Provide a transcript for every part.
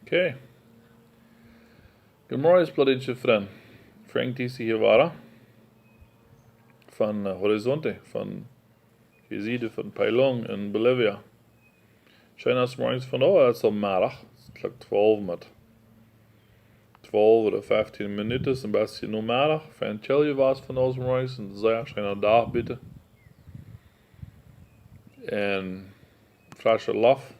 Okay. Goedemorgen, plattdeutsche Freunde. Frank Thiessen hier war von Horizonte, von Geside, von Peilong in Bolivia. Schön als morgens van het is al middag. Het is 12 met 12 oder 15 Minuten, ist ein bisschen nur middag. Van chill je was van ons morgens, een zeer schöne dag bitte. En frische laf.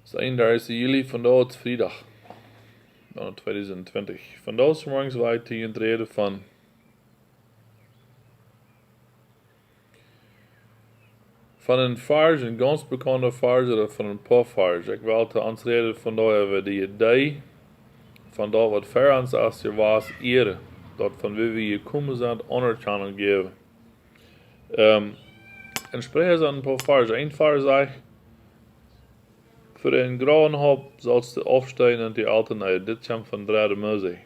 Het is 31 juli, vandaag is vrijdag. 2020. Vandaag morgens war ich tegen het reden van een farge, een ganz bekende farge, oder van een paar farge. Ik wil te ons reden vandaag over die idee van dat wat ver ons als je was eerder. Dat van wie we hier komen zijn, onderkennen geven. En spreken ze een paar farge. Een farge zei, voor een grauen hop sollst du aufstehen und die alte neue. Dit komt van Drade Mose.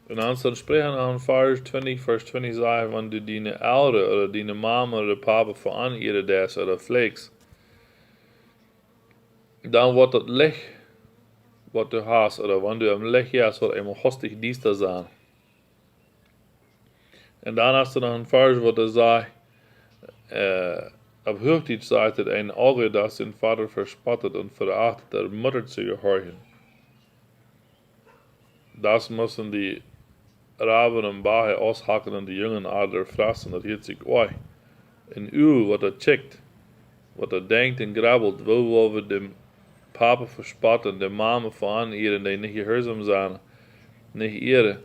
En als dan spreken aan vers 20, vers 20 zei, wanneer du die oude, oder die mama, oder papa van ihre des, oder flakes, dan wordt het licht, wat du hast, oder wanneer du am licht hast, wordt eenmaal hostig diester zijn. En dan hast du nog een vers, wat er zei, op hoogtijd zei het een auge, dat zijn vader verspottet und verachtet, der Mutter zu gehorchen. Das müssen die Raben en Bahe aushaken en de jongen Adler fressen, dat hielt zich oi. En u, wat er checkt, wat er denkt en grabbelt, wo we de papa verspotten, de mama van ihren, die niet gehoorzaam zijn, niet ihre.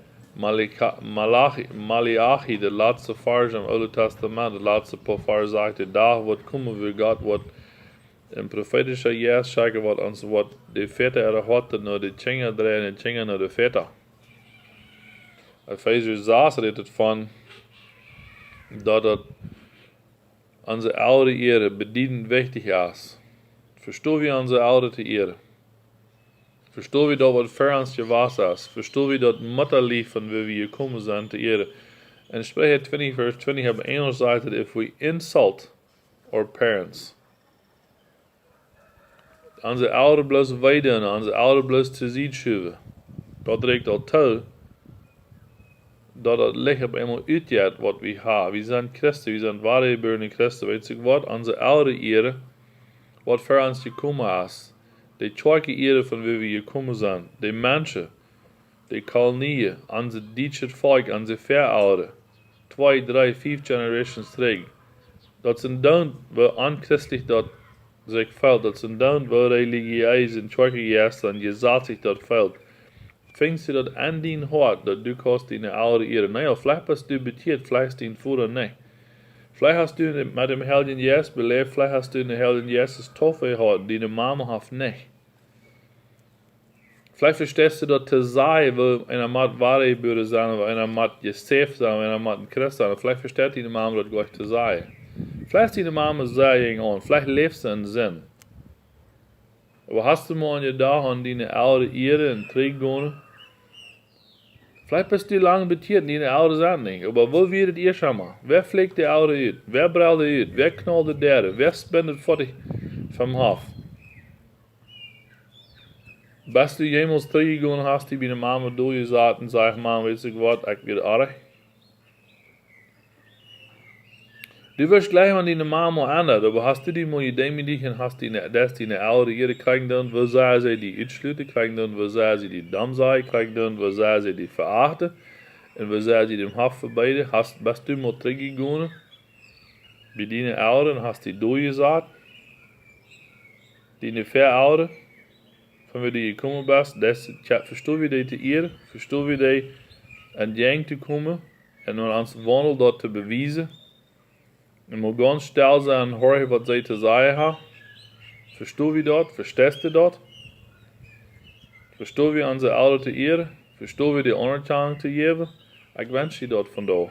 Malachi, de laatste vers im Oude Testament, de laatste paar vers sagt, de dag wordt komen wie God wordt een profetische jas zeggen wat ons wat de vetter er had, naar de tjinger draaien en tjinger naar de vetter. Efeziërs 6 redet van dat het onze oude Ehre bedienen wichtig is. Verstoor wie onze oude te eren. Verstoor wie dat wat ver ons gewas is. Verstoor wie dat mutterlief van wie we hier komen zijn te eren. En spreek 20 vers 20 hebben Engels gezegd dat if we insult our parents, onze oude bloos weiden, onze oude bloos te zien schuiven, dat reikt al toe, dat het licht op eenmaal uitjaat wat we hebben. We zijn christen, we zijn ware geboren christen. Weet je wat? Onze oude ere, wat voor ons gekomen is. De twijke ere van wie we gekomen zijn. De mensen, de kolonieën, onze Duitse volk, onze verouderen. 2, 3, 5 generations terug. Dat zijn dan waar onchristelijk dat zich valt. Dat zijn dan waar religieus en twijke juist en je zat zich dat valt. Fängst du dat an din hart, dat du kannst die oude Ehre? Nee, vielleicht hast du betiert, vielleicht den Vater nicht. Vielleicht hast du mit dem Heiligen Geist belebt, vielleicht hast du den Heiligen Geist Toffe gehabt, die Mama hat nicht. Vielleicht verstehst du das zu sein, weil einer Mat wahre Bürde sein, weil einer Mat Josef sein, weil einer Mat ein Christ sein. Vielleicht versteht die Mama das gleich zu sein. Vielleicht ist die Mama sehr an, vielleicht lebst du in Sinn. Aber hast du mal an je dag an die oude Ehre en teruggehen? Vielleicht bist du lange betiert in die oude zijn niet. Aber wo wird es ihr schon mal? Wer pflegt die oude uit? Wer braucht die uit? Wer knallt die derde? Wer spendet voor dich vom Hof? Bist du jemals teruggegangen hast, die bei der Mama durchgesagt und sagt, Mama, weißt du was, ich will arg. Du wirst gleich an deine Mama ändern, aber hast du die mal Idee mit dich und hast deine oude Ehre kriegen dann, wo sie die uitschluiten, kriegen dann, wo sie die dumm sei, kriegen dann, wo sie die verachten, und wo sie dem Hof verbeiden, bist du mal zurückgegangen, bei deinen Eltern, hast die durchgesagt, deine Vereltern, von wie du gekommen bist, verstehst wie die te ehren, verstehst wie die an die Gang zu kommen, und uns Wandel dort zu beweisen, und mal ganz still sein und hören, was sie zu sagen haben. Verstehst du das? Verstehst du das? Verstehst du unsere Eltern zu ehren? Verstehst du die Anerkennung zu geben? Ich wünsche dir das von da.